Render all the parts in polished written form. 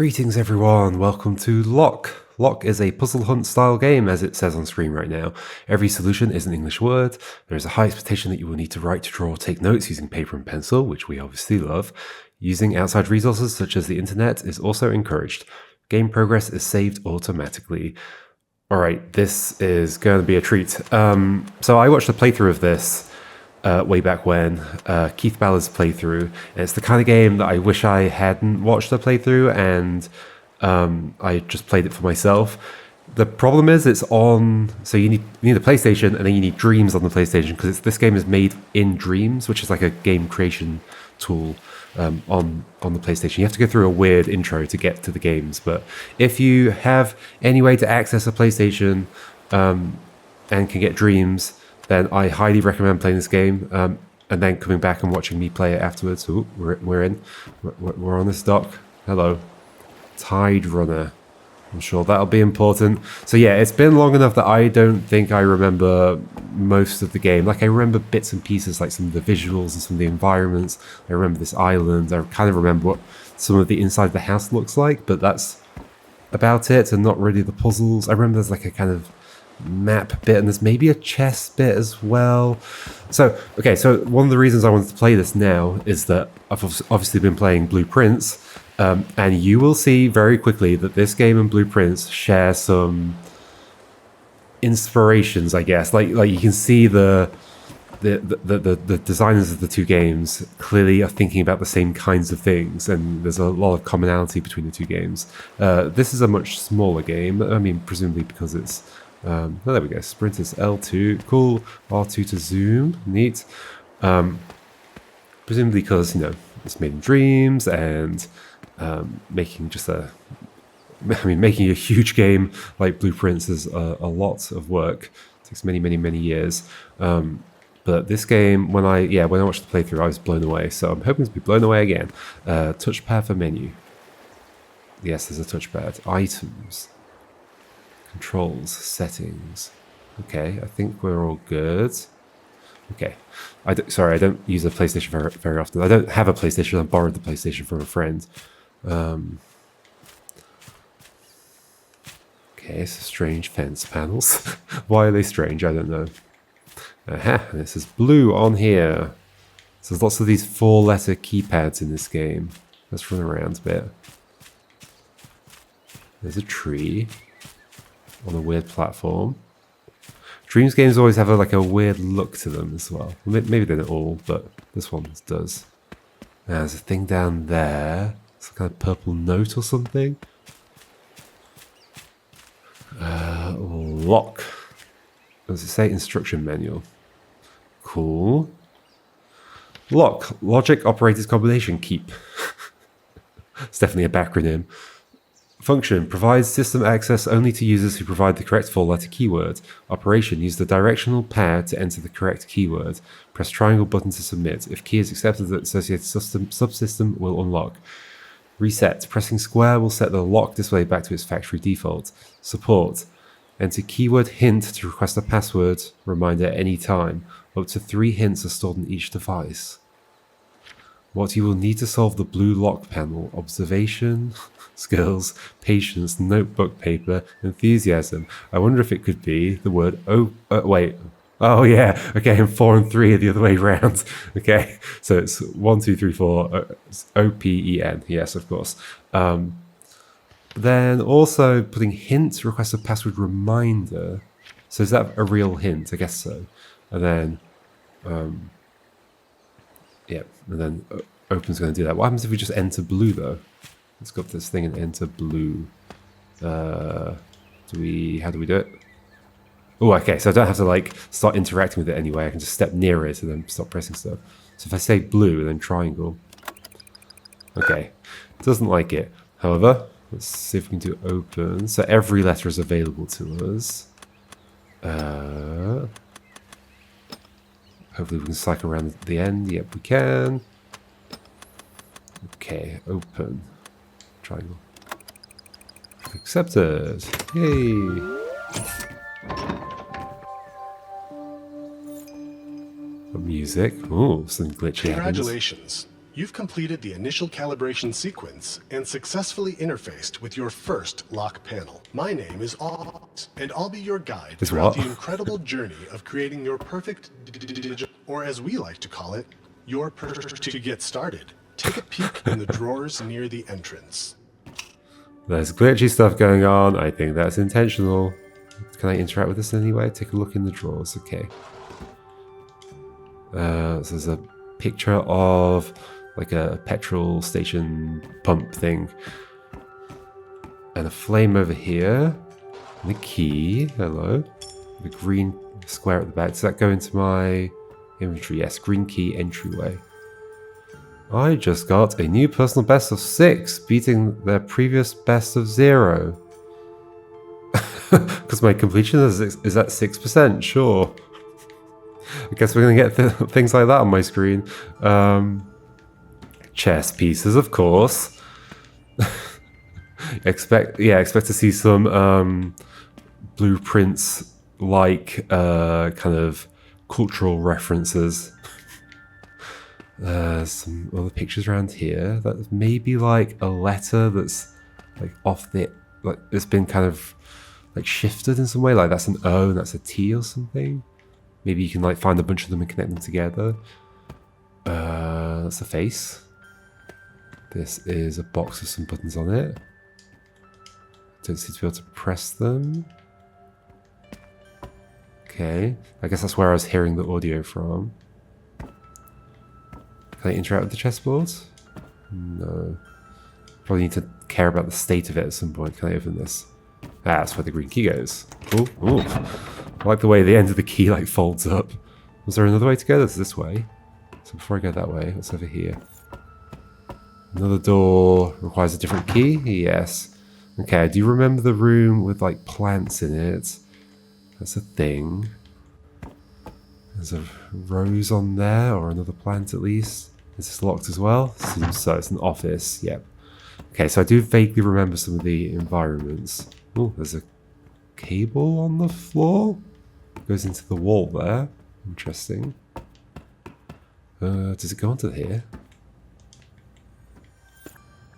Greetings everyone, welcome to Lock. Lock is a puzzle hunt style game as it says on screen right now. Every solution is an English word. There is a high expectation that you will need to write, to draw, or take notes using paper and pencil, which we obviously love. Using outside resources such as the internet is also encouraged. Game progress is saved automatically. Alright, this is going to be a treat. So I watched a playthrough of this way back when, Keith Ballard's playthrough, and it's the kind of game that I wish I hadn't watched the playthrough and I just played it for myself. The problem is it's on, so you need a PlayStation and then you need Dreams on the PlayStation because this game is made in Dreams, which is like a game creation tool on the PlayStation. You have to go through a weird intro to get to the games, but if you have any way to access a PlayStation and can get Dreams, then I highly recommend playing this game and then coming back and watching me play it afterwards. Ooh, we're on this dock. Hello. Tide Runner. I'm sure that'll be important. So yeah, it's been long enough that I don't think I remember most of the game. Like I remember bits and pieces, like some of the visuals and some of the environments. I remember this island. I kind of remember what some of the inside of the house looks like, but that's about it, and not really the puzzles. I remember there's like a kind of map bit and there's maybe a chess bit as well. So one of the reasons I wanted to play this now is that I've obviously been playing Blueprints, and you will see very quickly that this game and Blueprints share some inspirations, I guess. Like you can see the designers of the two games clearly are thinking about the same kinds of things, and there's a lot of commonality between the two games. This is a much smaller game. I mean, presumably because it's oh, there we go. Sprint is L2. Cool. R2 to zoom. Neat. Presumably because, it's made in Dreams and making a huge game like Blueprints is a lot of work. It takes many, many, many years. But this game, when I watched the playthrough, I was blown away. So I'm hoping to be blown away again. Touchpad for menu. Yes, there's a touchpad. Items. Controls, settings. Okay, I think we're all good. Okay, sorry, I don't use a PlayStation very often. I don't have a PlayStation. I borrowed the PlayStation from a friend. Okay, so strange fence panels. Why are they strange? I don't know. Aha, this is blue on here. So there's lots of these 4-letter keypads in this game. Let's run around a bit. There's a tree on a weird platform. Dreams games always have a weird look to them as well. Maybe they're not all, but this one does. Now, there's a thing down there. It's a kind of purple note or something. Lock. Does it say instruction manual? Cool. Lock. Logic operators combination keep. It's definitely a backronym. Function. Provides system access only to users who provide the correct 4-letter keyword. Operation. Use the directional pad to enter the correct keyword. Press triangle button to submit. If key is accepted, the associated subsystem will unlock. Reset. Pressing square will set the lock display back to its factory default. Support. Enter keyword hint to request a password reminder at any time. Up to 3 hints are stored in each device. What you will need to solve the blue lock panel: observation, skills, patience, notebook paper, enthusiasm. I wonder if it could be the word wait. Oh yeah, okay, and 4 and 3 are the other way around. Okay, so it's 1, 2, 3, 4, OPEN. Yes, of course. Then also putting hint, request a password reminder. So is that a real hint? I guess so. And then, yeah, and then open's going to do that. What happens if we just enter blue though? Let's go up to this thing and enter blue. How do we do it? Oh, okay, so I don't have to start interacting with it anyway. I can just step near it and then stop pressing stuff. So if I say blue and then triangle. Okay, doesn't like it. However, let's see if we can do open. So every letter is available to us. Hopefully we can cycle around at the end. Yep, we can. Okay, open. Triangle. Accepted. Yay. Music. Oh, some glitchy. Congratulations. You've completed the initial calibration sequence and successfully interfaced with your first lock panel. My name is Ott, and I'll be your guide throughout the incredible journey of creating your perfect or as we like to call it, your to get started. Take a peek in the drawers near the entrance. There's glitchy stuff going on. I think that's intentional. Can I interact with this in any way? Take a look in the drawers. Okay. So there's a picture of like a petrol station pump thing. And a flame over here. And a key. Hello. The green square at the back. Does that go into my inventory? Yes. Green key entryway. I just got a new personal best of 6, beating their previous best of 0. Because my completion is at 6%, sure. I guess we're going to get things like that on my screen. Chess pieces, of course. expect to see some blueprints like kind of cultural references. Some other pictures around here. That may be like a letter that's like off the, like it's been kind of like shifted in some way. Like that's an O and that's a T or something. Maybe you can like find a bunch of them and connect them together. That's a face. This is a box with some buttons on it. Don't seem to be able to press them. Okay, I guess that's where I was hearing the audio from. Can I interact with the chessboard? No. Probably need to care about the state of it at some point. Can I open this? Ah, that's where the green key goes. Ooh, ooh. I like the way the end of the key like folds up. Was there another way to go? That's this way. So before I go that way, what's over here? Another door requires a different key? Yes. Okay, I do remember the room with like plants in it. That's a thing. There's a rose on there, or another plant at least. Is this locked as well? Seems so. It's an office. Yep. Okay, so I do vaguely remember some of the environments. Oh, there's a cable on the floor. Goes into the wall there. Interesting. Does it go onto here?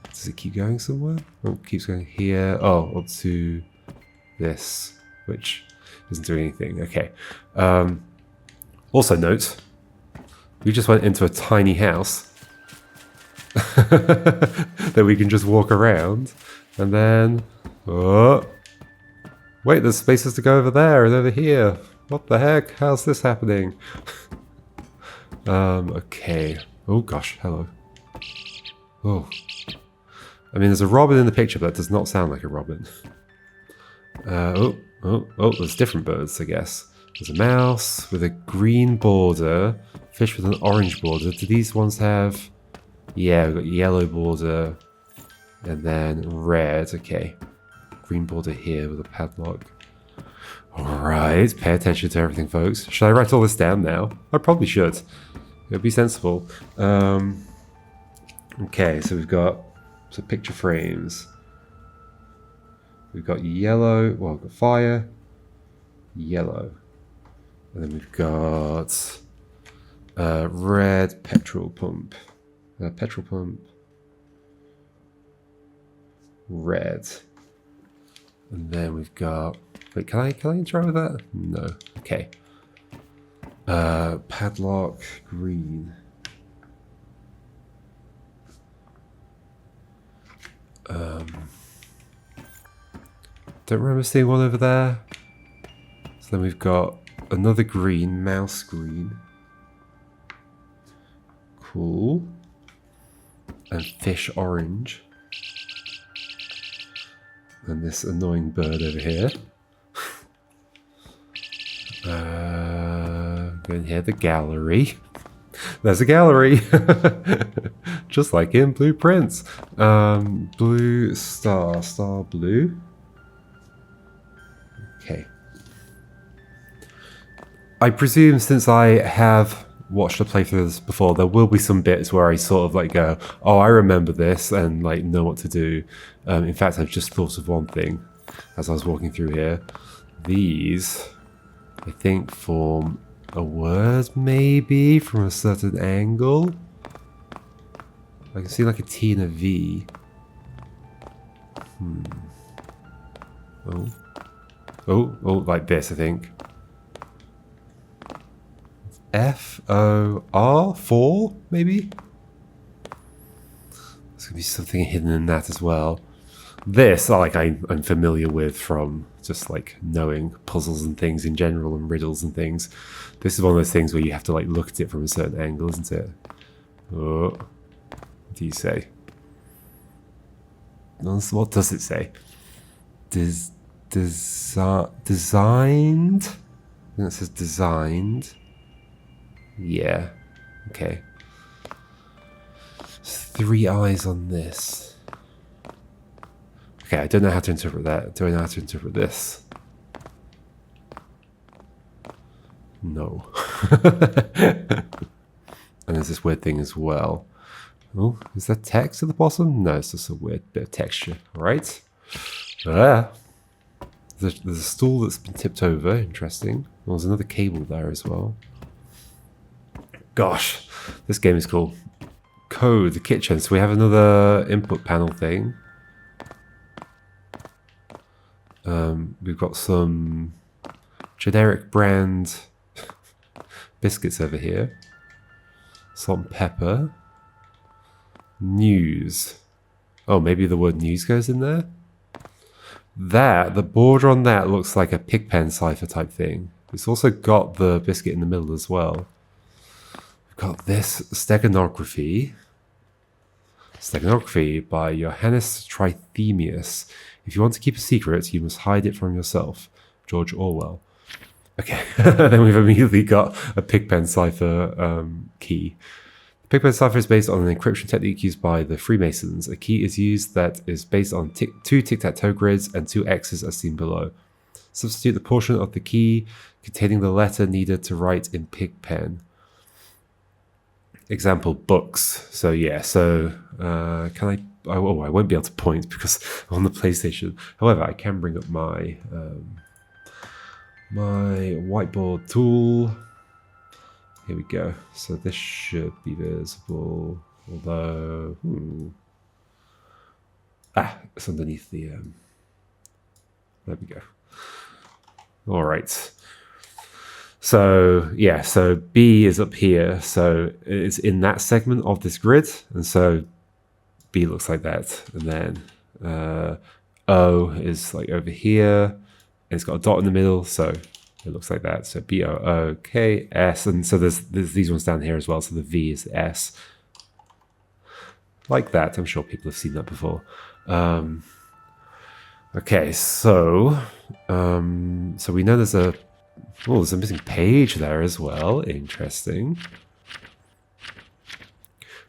Does it keep going somewhere? Oh, it keeps going here. Oh, up to this, which isn't doing anything. Okay. Also note, we just went into a tiny house that we can just walk around, and then, oh, wait, there's spaces to go over there and over here. What the heck? How's this happening? Okay. Oh gosh, hello. Oh. I mean, there's a robin in the picture, but that does not sound like a robin. Oh, there's different birds, I guess. There's a mouse with a green border, fish with an orange border. Do these ones have... Yeah, we've got yellow border, and then red. Okay. Green border here with a padlock. Alright, pay attention to everything, folks. Should I write all this down now? I probably should. It would be sensible. Okay, so we've got some picture frames. We've got yellow, well, we've got fire, yellow. And then we've got red petrol pump. Red. And then we've got... Wait, can I interact with that? No. Okay. Padlock, green. Don't remember seeing one over there. So then we've got another green, mouse green. Cool. And fish orange. And this annoying bird over here. Going here, the gallery. There's a gallery. Just like in Blueprints. Blue star blue. Okay. I presume since I have watched a playthrough of this before, there will be some bits where I sort of like go, oh, I remember this, and like know what to do. In fact, I've just thought of one thing as I was walking through here. These, I think, form a word maybe from a certain angle. I can see like a T and a V. Oh, like this, I think. F-O-R? 4, maybe? There's gonna be something hidden in that as well. This, like, I'm familiar with from just, like, knowing puzzles and things in general and riddles and things. This is one of those things where you have to, like, look at it from a certain angle, isn't it? Oh. What do you say? What does it say? Designed? I think it says designed. Yeah. Okay. There's 3 eyes on this. Okay, I don't know how to interpret that. Do I know how to interpret this? No. And there's this weird thing as well. Oh, is that text at the bottom? No, it's just a weird bit of texture. Right? Ah. There's a stool that's been tipped over. Interesting. Well, there's another cable there as well. Gosh, this game is cool. Code, the kitchen. So we have another input panel thing. We've got some generic brand biscuits over here. Salt and pepper. News. Oh, maybe the word news goes in there? The border on that looks like a Pigpen cipher type thing. It's also got the biscuit in the middle as well. We've got this steganography. Steganography by Johannes Trithemius. If you want to keep a secret, you must hide it from yourself. George Orwell. Okay, then we've immediately got a Pigpen cipher key. The Pigpen cipher is based on an encryption technique used by the Freemasons. A key is used that is based on 2 tic-tac-toe grids and 2 X's as seen below. Substitute the portion of the key containing the letter needed to write in Pigpen. Example, books. So yeah, can I... I won't be able to point because I'm on the PlayStation. However, I can bring up my my whiteboard tool. Here we go. So this should be visible, although it's underneath the. There we go. All right. So yeah, so B is up here, so it's in that segment of this grid, and so B looks like that, and then O is like over here, and it's got a dot in the middle, so it looks like that. So B O O K S, and so there's these ones down here as well. So the V is S, like that. I'm sure people have seen that before. Okay, so we know there's a missing page there as well. Interesting.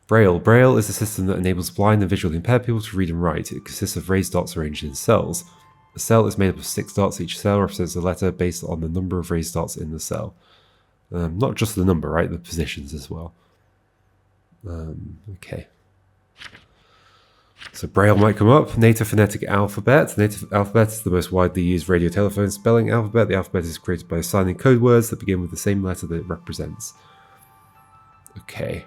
Braille. Braille is a system that enables blind and visually impaired people to read and write. It consists of raised dots arranged in cells. A cell is made up of 6 dots. Each cell represents a letter based on the number of raised dots in the cell. Not just the number, right? The positions as well. Okay. So Braille might come up. Native phonetic alphabet. Native alphabet is the most widely used radio telephone spelling alphabet. The alphabet is created by assigning code words that begin with the same letter that it represents. Okay.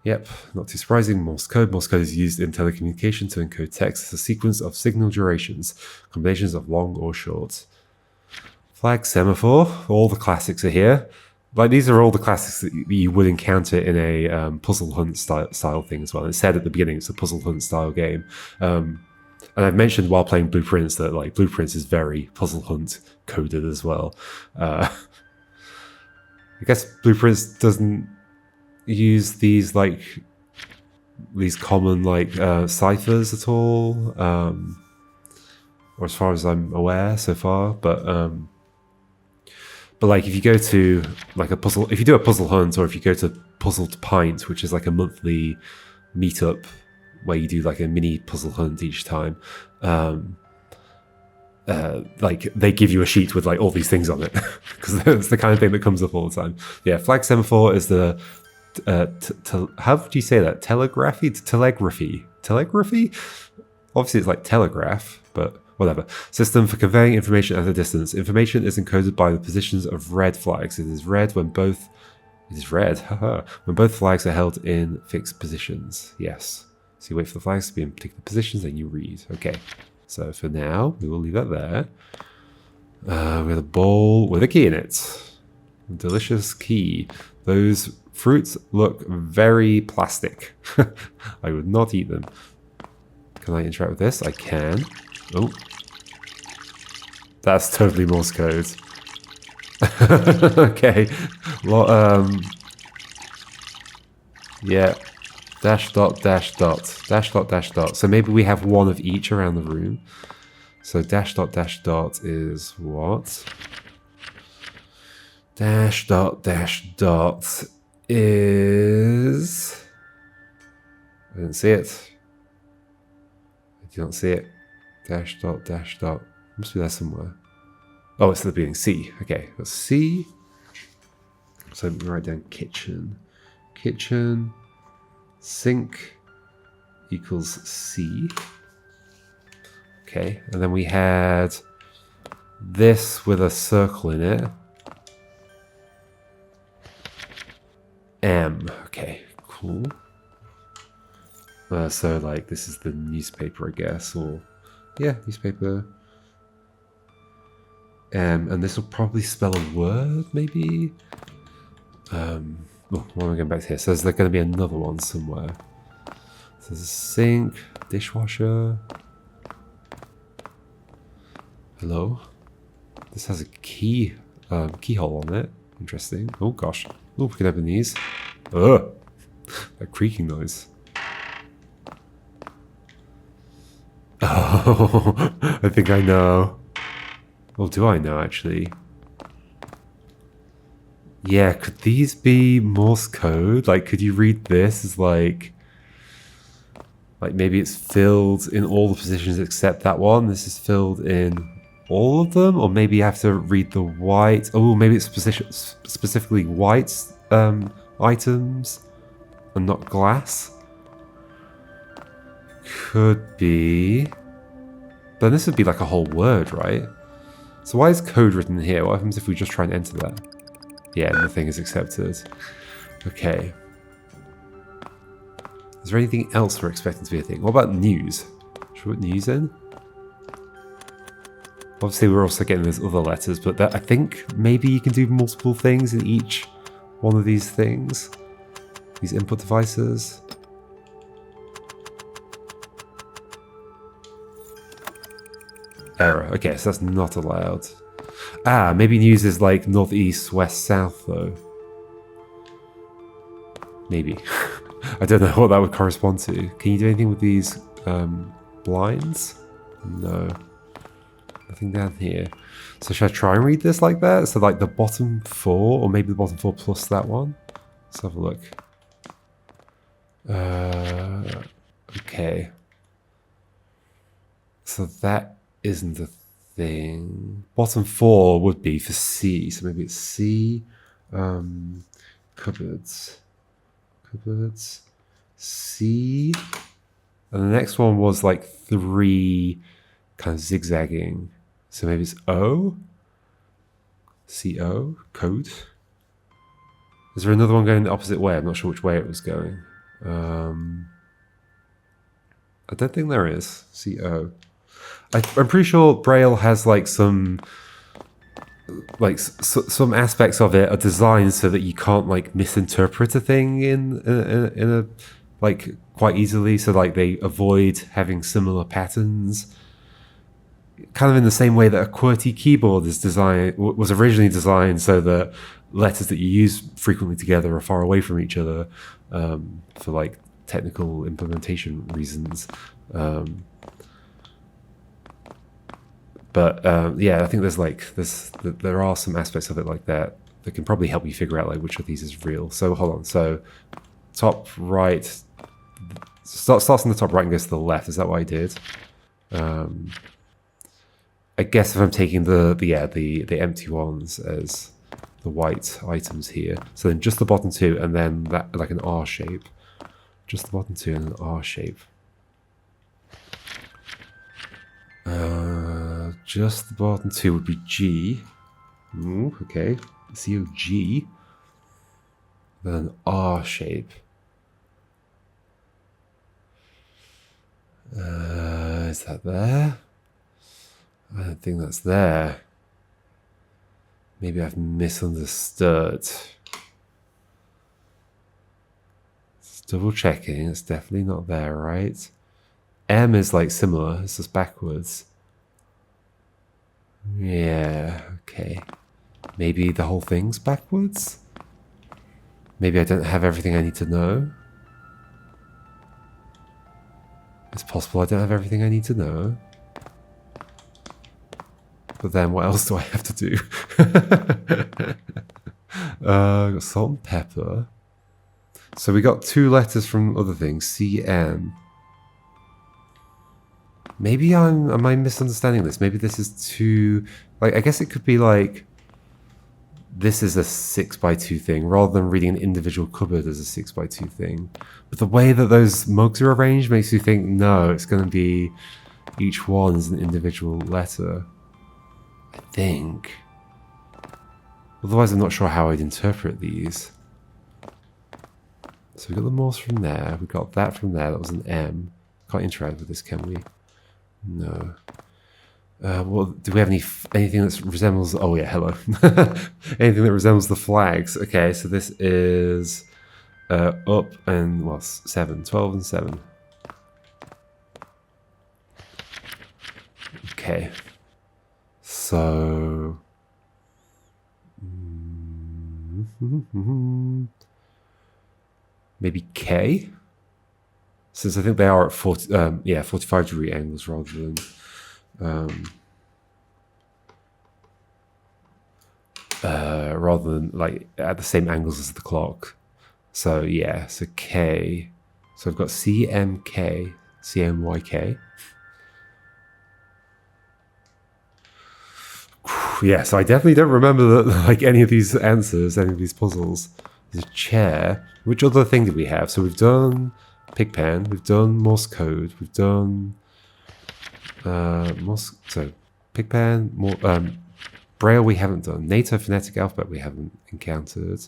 Yep, not too surprising. Morse code. Morse code is used in telecommunication to encode text as a sequence of signal durations, combinations of long or short. Flag, semaphore. All the classics are here. Like, these are all the classics that you would encounter in a puzzle hunt style thing as well. It said at the beginning it's a puzzle hunt style game. And I've mentioned while playing Blueprints that like Blueprints is very puzzle hunt coded as well. I guess Blueprints doesn't use these common ciphers at all, or as far as I'm aware so far. But like if you go to like a puzzle, if you do a puzzle hunt, or if you go to Puzzled Pint, which is like a monthly meetup where you do like a mini puzzle hunt each time, like they give you a sheet with like all these things on it because it's the kind of thing that comes up all the time. Yeah, flag semaphore is the how do you say that? Telegraphy? Obviously it's like telegraph, but whatever. System for conveying information at a distance. Information is encoded by the positions of red flags. It is red when both It is red. Haha. When both flags are held in fixed positions. Yes. So you wait for the flags to be in particular positions, then you read. Okay. So for now, we will leave that there. With a bowl with a key in it. A delicious key. Those fruits look very plastic. I would not eat them. Can I interact with this? I can. Oh. That's totally Morse code. Okay. Well, yeah. Dash dot dash dot. Dash dot dash dot. So maybe we have one of each around the room. So dash dot is what? Dash dot is... I didn't see it. I do not see it. Dash dot. Must be there somewhere. Oh, it's the beginning. C. Okay, that's C. So let me write down kitchen. Kitchen. Sink equals C. Okay, and then we had this with a circle in it. M. Okay, cool. So like this is the newspaper, I guess, or yeah, newspaper. And this will probably spell a word, maybe. Oh, why am I going back to here? So there's going to be another one somewhere. So there's a sink, dishwasher. Hello. This has a keyhole on it. Interesting. Oh gosh. Oh, we can open these. Ugh. That creaking noise. Oh, I think I know. Well, do I know actually? Yeah, could these be Morse code? Like, could you read this as like maybe it's filled in all the positions except that one. This is filled in all of them, or maybe you have to read the white. Oh, maybe it's specifically white items and not glass. Could be. Then this would be like a whole word, right? So why is code written here? What happens if we just try and enter that? Yeah, nothing is accepted. Okay. Is there anything else we're expecting to be a thing? What about news? Should we put news in? Obviously, we're also getting those other letters, but I think maybe you can do multiple things in each one of these things. These input devices. Error. Okay, so that's not allowed. Ah, maybe news is like northeast, west, south, though. Maybe. I don't know what that would correspond to. Can you do anything with these blinds? No. Nothing down here. So should I try and read this like that? So like the bottom four, or maybe the bottom four plus that one? Let's have a look. Okay. So that isn't a thing. Bottom four would be for C. So maybe it's C. Cupboards. Cupboards. C. And the next one was like 3 kind of zigzagging. So maybe it's O. CO. Code. Is there another one going the opposite way? I'm not sure which way it was going. I don't think there is. CO. I'm pretty sure Braille has like some some aspects of it are designed so that you can't like misinterpret a thing in a like quite easily. So like they avoid having similar patterns. Kind of in the same way that a QWERTY keyboard was originally designed so that letters that you use frequently together are far away from each other for like technical implementation reasons. But yeah, I think there are some aspects of it like that can probably help you figure out like which of these is real. So hold on. So top right starts on the top right and goes to the left. Is that what I did? I guess if I'm taking the empty ones as the white items here, so then just the bottom two and then that like an R shape, just the bottom two and an R shape. Just the bottom two would be G. Ooh, okay, COG. Then an R shape. Is that there? I don't think that's there. Maybe I've misunderstood. Just double checking. It's definitely not there, right? M is like similar. It's just backwards. Yeah, okay. Maybe the whole thing's backwards? Maybe I don't have everything I need to know? It's possible I don't have everything I need to know. But then what else do I have to do? Got salt and pepper. So we got 2 letters from other things. CM. Maybe am I misunderstanding this? Maybe this is too... Like, I guess it could be like... This is a 6x2 thing, rather than reading an individual cupboard as a 6x2 thing. But the way that those mugs are arranged makes you think, no, it's going to be... Each one is an individual letter. I think. Otherwise, I'm not sure how I'd interpret these. So we got the Morse from there. We got that from there. That was an M. Can't interact with this, can we? No. Well, do we have anything that resembles... Oh, yeah, hello. Anything that resembles the flags. Okay, so this is up and, well, 7. 12 and 7. Okay. So... maybe K? Since I think they are at 45 degree angles rather than... rather than like at the same angles as the clock. So yeah, so K. So I've got CMK, CMYK. Yeah, so I definitely don't remember like any of these answers, any of these puzzles. There's a chair. Which other thing did we have? So we've done Pigpen, we've done Morse code, we've done Pigpen, Braille we haven't done. NATO phonetic alphabet we haven't encountered.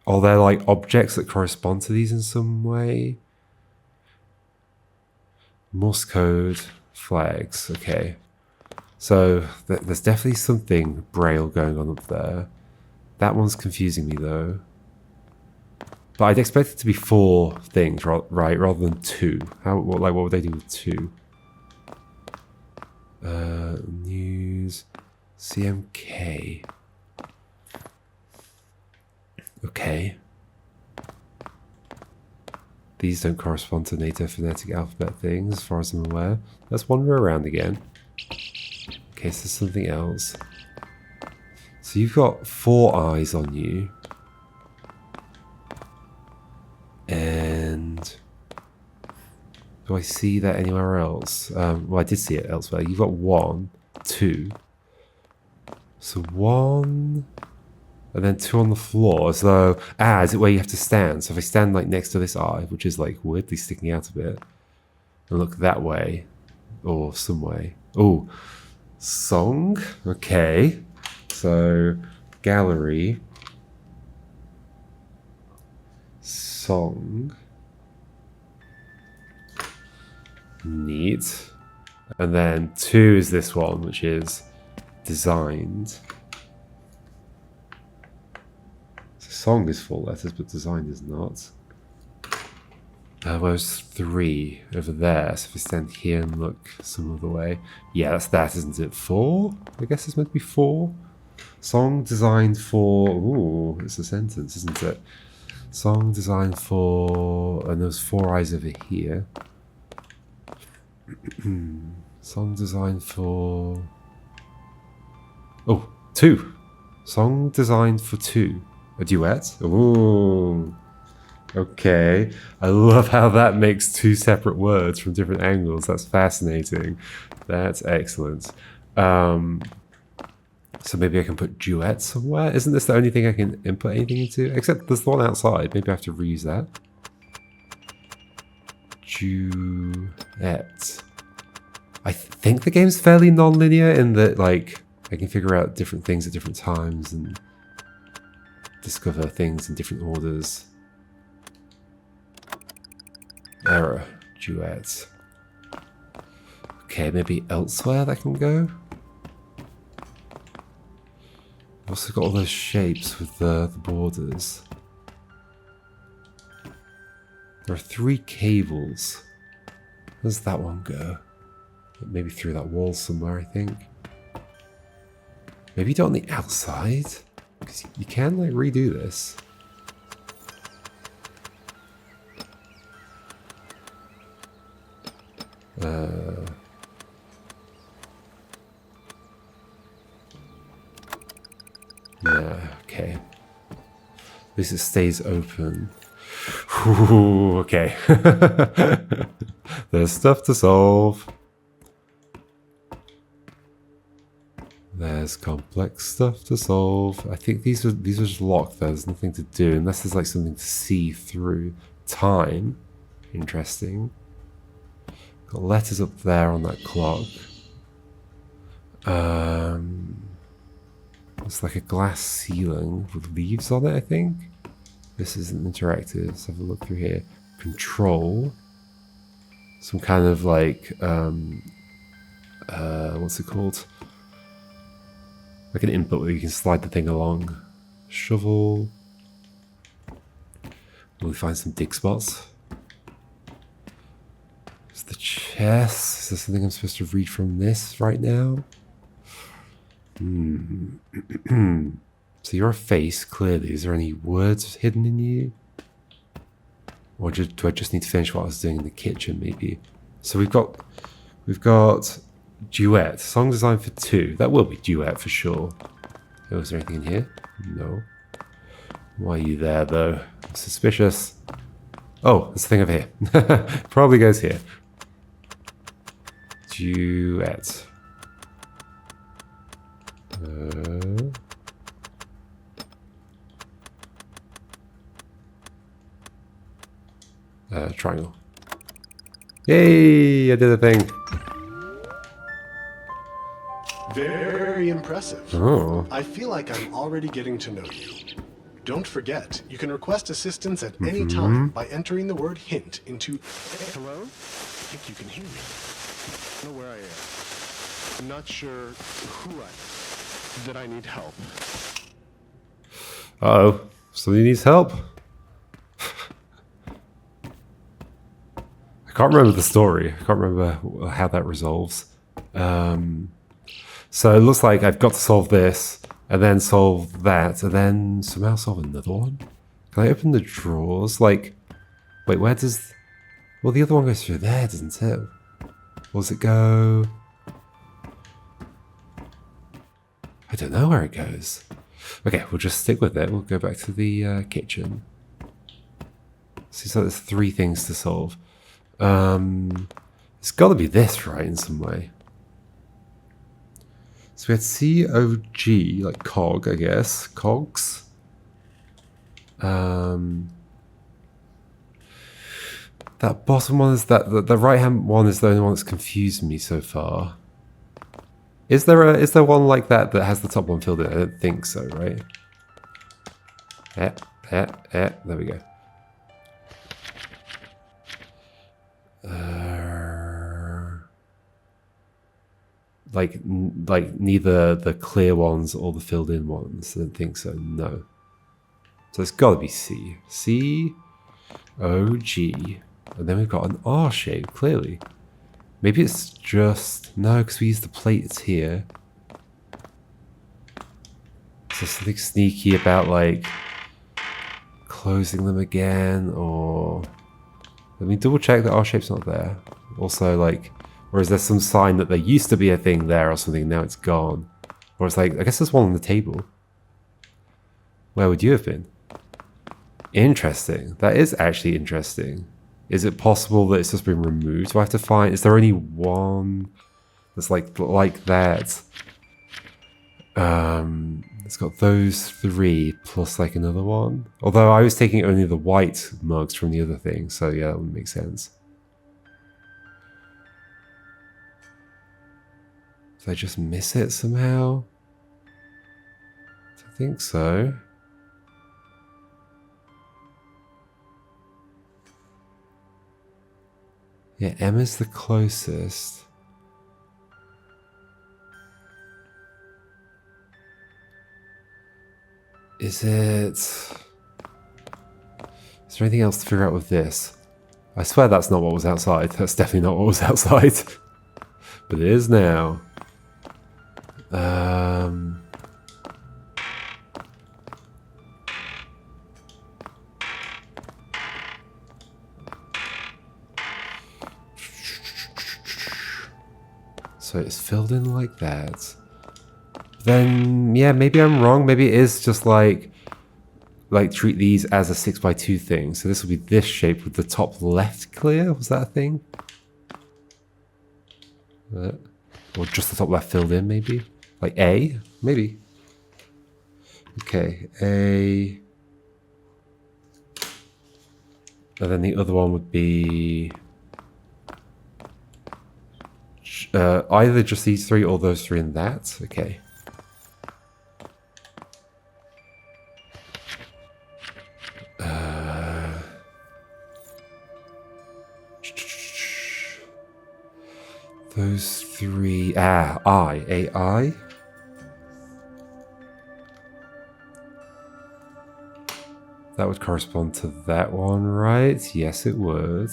Are there like objects that correspond to these in some way? Morse code, flags, okay. So there's definitely something Braille going on up there. That one's confusing me though. But I'd expect it to be 4 things, right, rather than 2. What would they do with 2? News, CMK. Okay. These don't correspond to NATO phonetic alphabet things, as far as I'm aware. Let's wander around again. Okay, so there's something else. So you've got 4 eyes on you. And... do I see that anywhere else? Well, I did see it elsewhere. You've got 1, 2. So 1... and then 2 on the floor. So, is it where you have to stand? So if I stand like next to this eye, which is like weirdly sticking out a bit, and look that way, or some way. Oh, song? Okay. So, gallery. Song. Neat. And then 2 is this one, which is designed. Song is 4 letters, but designed is not. Where's 3 over there? So if we stand here and look some other way. Yeah, that's that, isn't it? 4? I guess it's meant to be 4. Song designed for... ooh, it's a sentence, isn't it? Song designed for... and there's 4 eyes over here. Song designed for... oh, 2. Song designed for 2. A duet? Ooh. Okay. I love how that makes 2 separate words from different angles. That's fascinating. That's excellent. So maybe I can put duet somewhere? Isn't this the only thing I can input anything into? Except there's the one outside. Maybe I have to reuse that. Duet. I think the game's fairly non-linear in that, like, I can figure out different things at different times and... discover things in different orders. Error. Duet. Okay, maybe elsewhere that can go? I've also got all those shapes with the borders. There are 3 cables. Where does that one go? Maybe through that wall somewhere, I think. Maybe do it on the outside? Because you can, like, redo this. Yeah, okay. At least it stays open. Ooh, okay. There's stuff to solve. There's complex stuff to solve. I think these are just locked. There's nothing to do unless there's like something to see through. Time. Interesting. Got letters up there on that clock. It's like a glass ceiling with leaves on it, I think. This isn't interactive. Let's have a look through here. Control. Some kind of like, what's it called? Like an input where you can slide the thing along. Shovel. Will we find some dig spots? It's the chest. Is there something I'm supposed to read from this right now? So you're a face, clearly. Is there any words hidden in you? Or do I just need to finish what I was doing in the kitchen, maybe? So we've got duet. Song designed for 2. That will be duet for sure. Oh, is there anything in here? No. Why are you there, though? I'm suspicious. Oh, there's a thing over here. Probably goes here. Duet. Triangle. Yay! I did a thing. Very impressive. Oh. I feel like I'm already getting to know you. Don't forget, you can request assistance at any time by entering the word hint into... Hello? I think you can hear me. I know where I am. I'm not sure who I am. That I need help. Uh-oh. Somebody needs help. I can't remember the story. I can't remember how that resolves. So it looks like I've got to solve this, and then solve that, and then somehow solve another one. Can I open the drawers? Like, wait, where does... Well, the other one goes through there, doesn't it? Or does it go... I don't know where it goes. Okay, we'll just stick with it. We'll go back to the kitchen. Seems like there's 3 things to solve. It's got to be this, right, in some way. So we had COG, like cog, I guess. Cogs. That bottom one is that the right hand one is the only one that's confused me so far. Is there one like that that has the top one filled in? I don't think so, right? There we go. Like neither the clear ones or the filled in ones. I don't think so. No. So it's got to be C. C, O, G, and then we've got an R shape. Clearly, maybe it's just no, because we use the plates here. Is there something sneaky about like closing them again, or let me double check that R shape's not there. Also, like. Or is there some sign that there used to be a thing there or something, now it's gone? Or it's like, I guess there's one on the table. Where would you have been? Interesting. That is actually interesting. Is it possible that it's just been removed? Do I have to find... Is there only one that's like that? It's got those 3 plus like another one. Although I was taking only the white mugs from the other thing, so yeah, that would make sense. Did I just miss it somehow? I think so. Yeah, M is the closest. Is it... Is there anything else to figure out with this? I swear that's not what was outside. That's definitely not what was outside. But it is now. So it's filled in like that. Then, yeah, maybe I'm wrong. Maybe it is just like treat these as a 6x2 thing. So this will be this shape with the top left clear. Was that a thing? Or just the top left filled in, maybe? Like A? Maybe. Okay, A. And then the other one would be either just these three or those three and that. Okay. Those three. I. AI. That would correspond to that one, right? Yes, it would.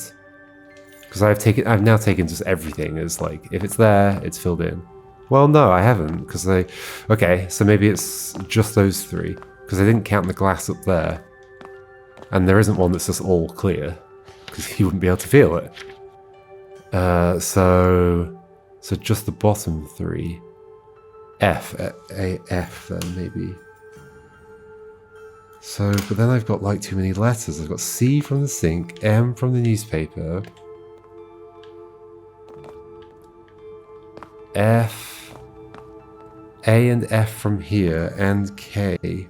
Because I've now taken just everything as like, if it's there, it's filled in. Well, no, I haven't, because okay, so maybe it's just those three, because I didn't count the glass up there. And there isn't one that's just all clear, because you wouldn't be able to feel it. So just the bottom three. F, F then maybe. So, but then I've got like too many letters. I've got C from the sink, M from the newspaper, F, A and F from here, and K.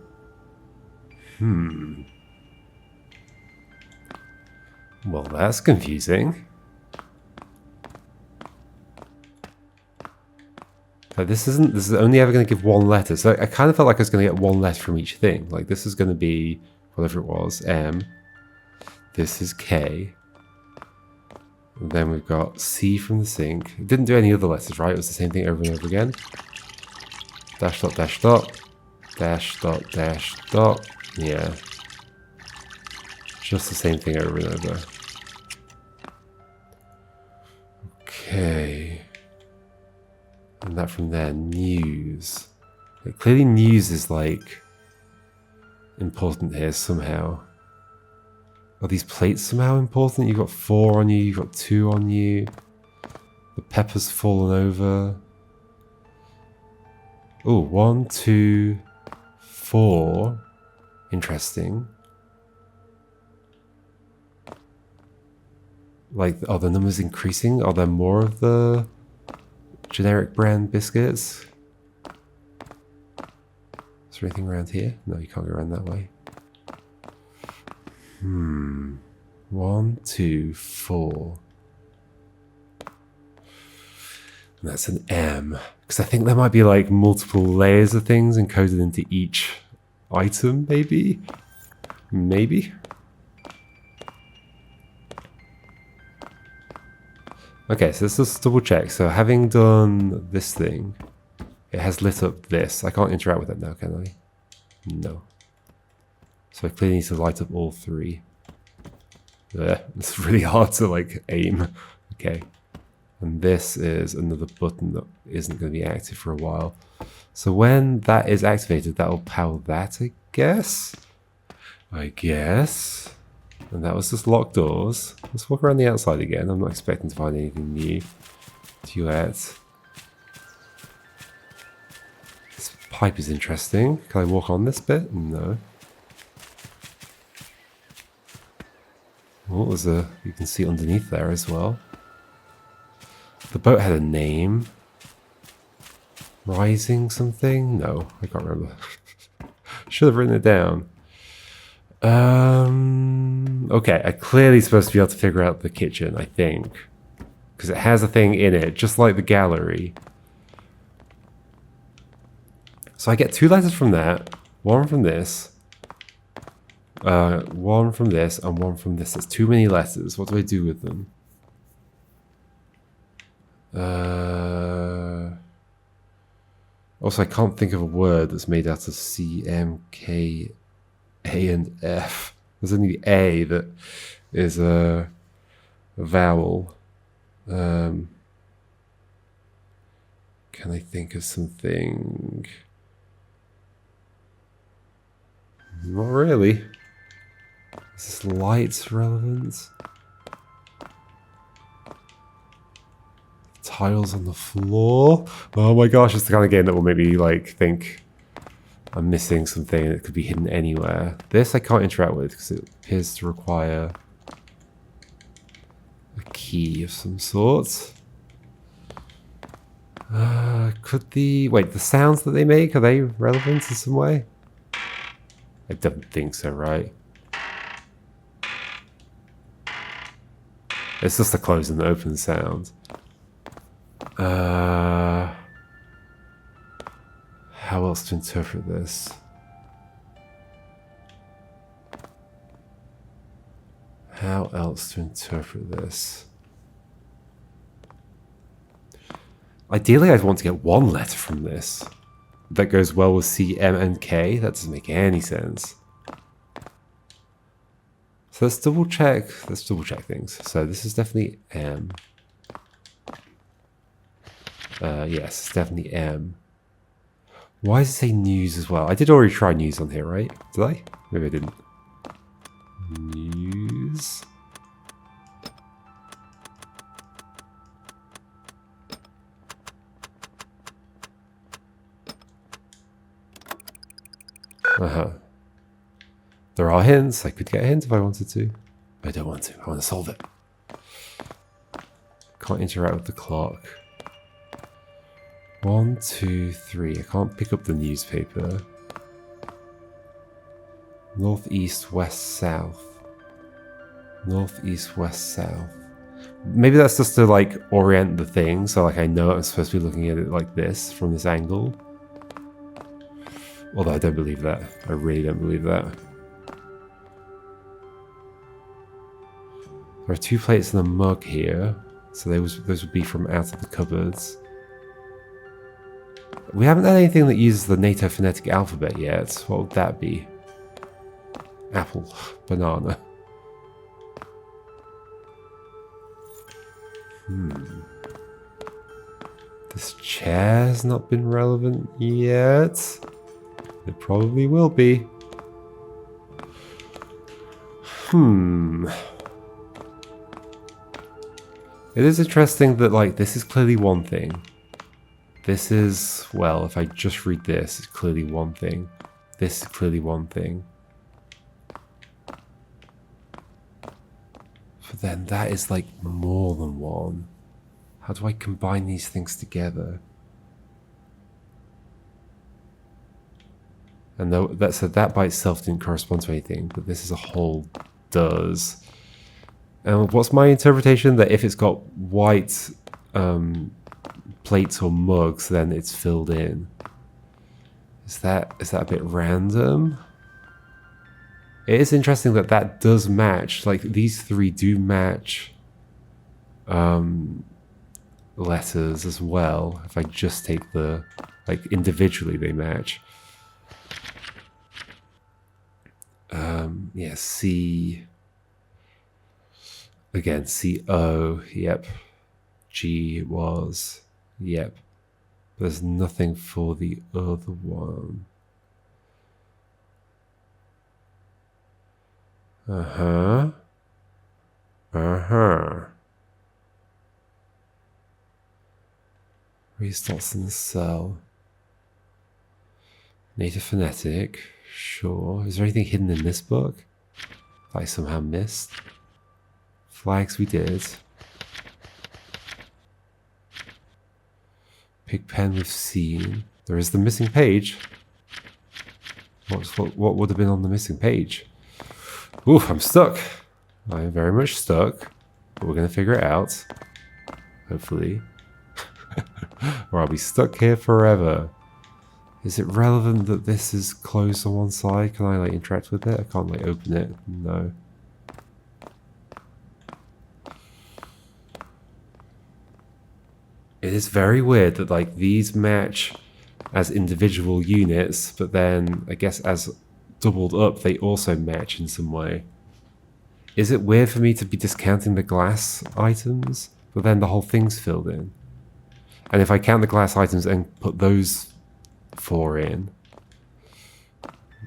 Well, that's confusing. Like this is only ever going to give one letter. So I kind of felt like I was going to get one letter from each thing. Like this is going to be whatever it was, M. This is K. And then we've got C from the sink. It didn't do any other letters, right? It was the same thing over and over again. Dash dot dash dot. Dash dot dash dot. Yeah. Just the same thing over and over. Okay. And that from there, news. Like, clearly news is like important here somehow. Are these plates somehow important? You've got 4 on you, you've got 2 on you. The pepper's fallen over. Oh, 1, 2, 4. Interesting. Like, are the numbers increasing? Are there more of the generic brand biscuits? Is there anything around here? No, you can't go around that way. 1, 2, 4. And that's an M. Because I think there might be like multiple layers of things encoded into each item, maybe? Maybe? Okay, so let's just double check. So having done this thing, it has lit up this. I can't interact with it now, can I? No. So I clearly need to light up all 3. It's really hard to like aim. Okay. And this is another button that isn't going to be active for a while. So when that is activated, that will power that, I guess? And that was just locked doors. Let's walk around the outside again. I'm not expecting to find anything new. Duet. This pipe is interesting. Can I walk on this bit? No. Oh, there's you can see underneath there as well. The boat had a name. Rising something? No, I can't remember. Should have written it down. Okay, I'm clearly supposed to be able to figure out the kitchen, I think. Because it has a thing in it, just like the gallery. So I get 2 letters from that, 1 from this, 1 from this, and 1 from this. That's too many letters. What do I do with them? Also, I can't think of a word that's made out of C, M, K, A, and F. There's only the A that is a vowel. Can I think of something? Not really. Is this light relevant? Tiles on the floor? Oh my gosh, it's the kind of game that will make me like think I'm missing something that could be hidden anywhere. This I can't interact with because it appears to require a key of some sort. Could the... Wait, the sounds that they make, are they relevant in some way? I don't think so, right? It's just the close and open sound. How else to interpret this? How else to interpret this? Ideally, I'd want to get one letter from this. That goes well with C, M, and K. That doesn't make any sense. So let's double check. Let's double check things. So this is definitely M. Yes, it's definitely M. Why does it say news as well? I did already try news on here, right? Did I? Maybe I didn't. News. There are hints. I could get a hint if I wanted to. But I don't want to. I want to solve it. Can't interact with the clock. 1, 2, 3. I can't pick up the newspaper. North, east, west, south. North, east, west, south. Maybe that's just to like orient the thing. So like I know I'm supposed to be looking at it like this from this angle. Although I don't believe that. I really don't believe that. There are 2 plates and a mug here. So those would be from out of the cupboards. We haven't had anything that uses the NATO phonetic alphabet yet. What would that be? Apple. Banana. This chair has not been relevant yet. It probably will be. It is interesting that, like, this is clearly one thing. This is, well, if I just read this, it's clearly one thing. This is clearly one thing. But then that is, like, more than one. How do I combine these things together? And that by itself didn't correspond to anything, but this as a whole does. And what's my interpretation? That if it's got white plates or mugs, then it's filled in. Is that a bit random? It is interesting that that does match. Like, these 3 do match letters as well. If I just take the, like, individually they match. Yeah, C. Again, C-O, yep. G was, yep. There's nothing for the other one. Restarts in the cell. Native phonetic, sure. Is there anything hidden in this book that I somehow missed? Flags we did. Pigpen we've seen. There is the missing page. What would have been on the missing page? Oof, I'm stuck. I am very much stuck. But we're going to figure it out. Hopefully. Or I'll be stuck here forever. Is it relevant that this is closed on one side? Can I like interact with it? I can't like open it. No. It is very weird that like these match as individual units, but then I guess as doubled up, they also match in some way. Is it weird for me to be discounting the glass items, but then the whole thing's filled in? And if I count the glass items and put those 4 in,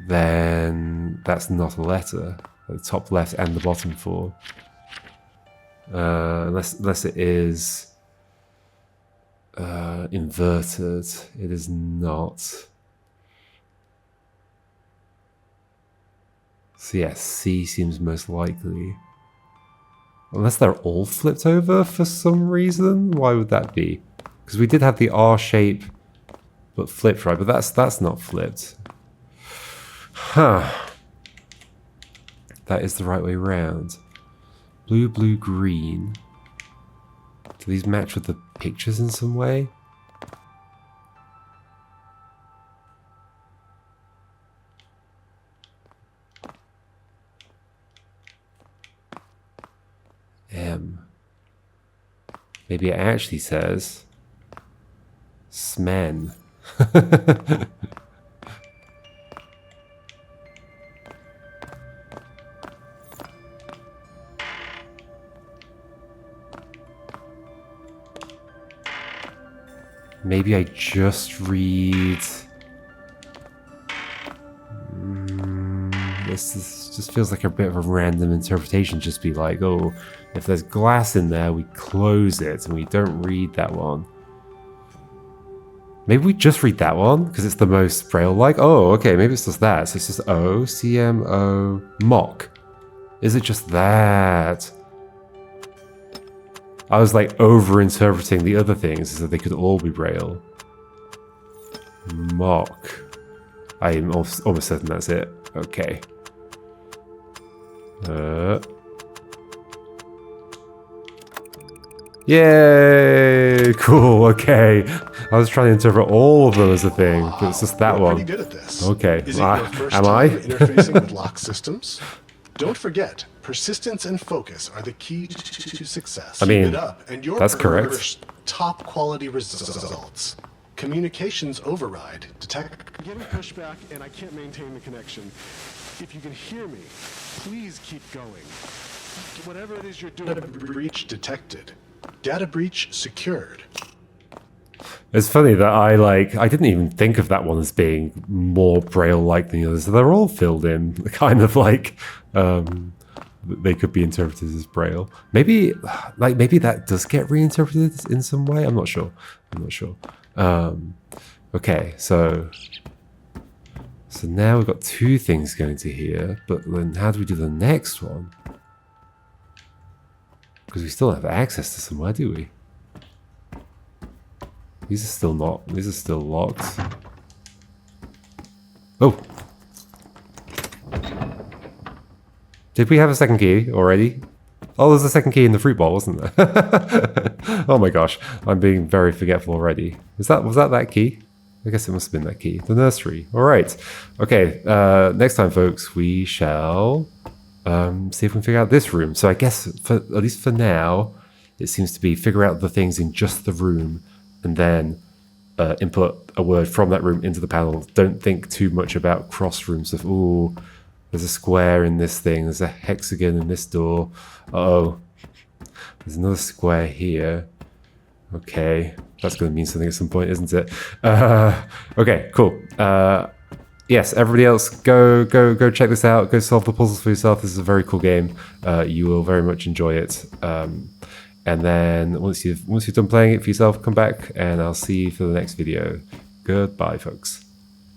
then that's not a letter. The top left and the bottom 4. Unless it is inverted. It is not. So yeah, C seems most likely. Unless they're all flipped over for some reason. Why would that be? Because we did have the R shape, but flipped, right? But that's not flipped. Huh. That is the right way round. Blue, blue, green. Do these match with the pictures in some way? M. Maybe it actually says Smen. Maybe I just read... This just feels like a bit of a random interpretation. Just be like, oh, if there's glass in there, we close it and we don't read that one. Maybe we just read that one because it's the most Braille-like. Oh, okay, maybe it's just that. So it's just O, CMO, mock. Is it just that? I was like over-interpreting the other things so they could all be Braille. Mock. I'm almost certain that's it. Okay. Yay! Cool, okay. I was trying to interpret all of them as a thing, but it's just that one. Pretty good at this. Okay. Is it your first Am time I? interfacing with lock systems? Don't forget, persistence and focus are the key to success. I mean, Keep it up, and you're that's correct. Top quality results. Communications override. Detect. Getting pushback, and I can't maintain the connection. If you can hear me, please keep going. Whatever it is you're doing. Data breach detected. Data breach secured. It's funny that I didn't even think of that one as being more Braille-like than the others. They're all filled in, kind of like they could be interpreted as Braille. Maybe that does get reinterpreted in some way. I'm not sure. Okay, so now we've got 2 things going to here, but then how do we do the next one? Because we still don't have access to somewhere, do we? These are still locked. Oh! Did we have a second key already? Oh, there's a second key in the fruit bowl, wasn't there? Oh my gosh, I'm being very forgetful already. Was that key? I guess it must have been that key. The nursery. Alright. Okay, next time, folks, we shall see if we can figure out this room. So I guess, at least for now, it seems to be figure out the things in just the room and then input a word from that room into the panel. Don't think too much about cross room stuff. Ooh, there's a square in this thing. There's a hexagon in this door. Uh-oh. There's another square here. Okay. That's going to mean something at some point, isn't it? Okay, cool. Yes, everybody else, go check this out. Go solve the puzzles for yourself. This is a very cool game. You will very much enjoy it. And then once you've done playing it for yourself, come back and I'll see you for the next video. Goodbye, folks.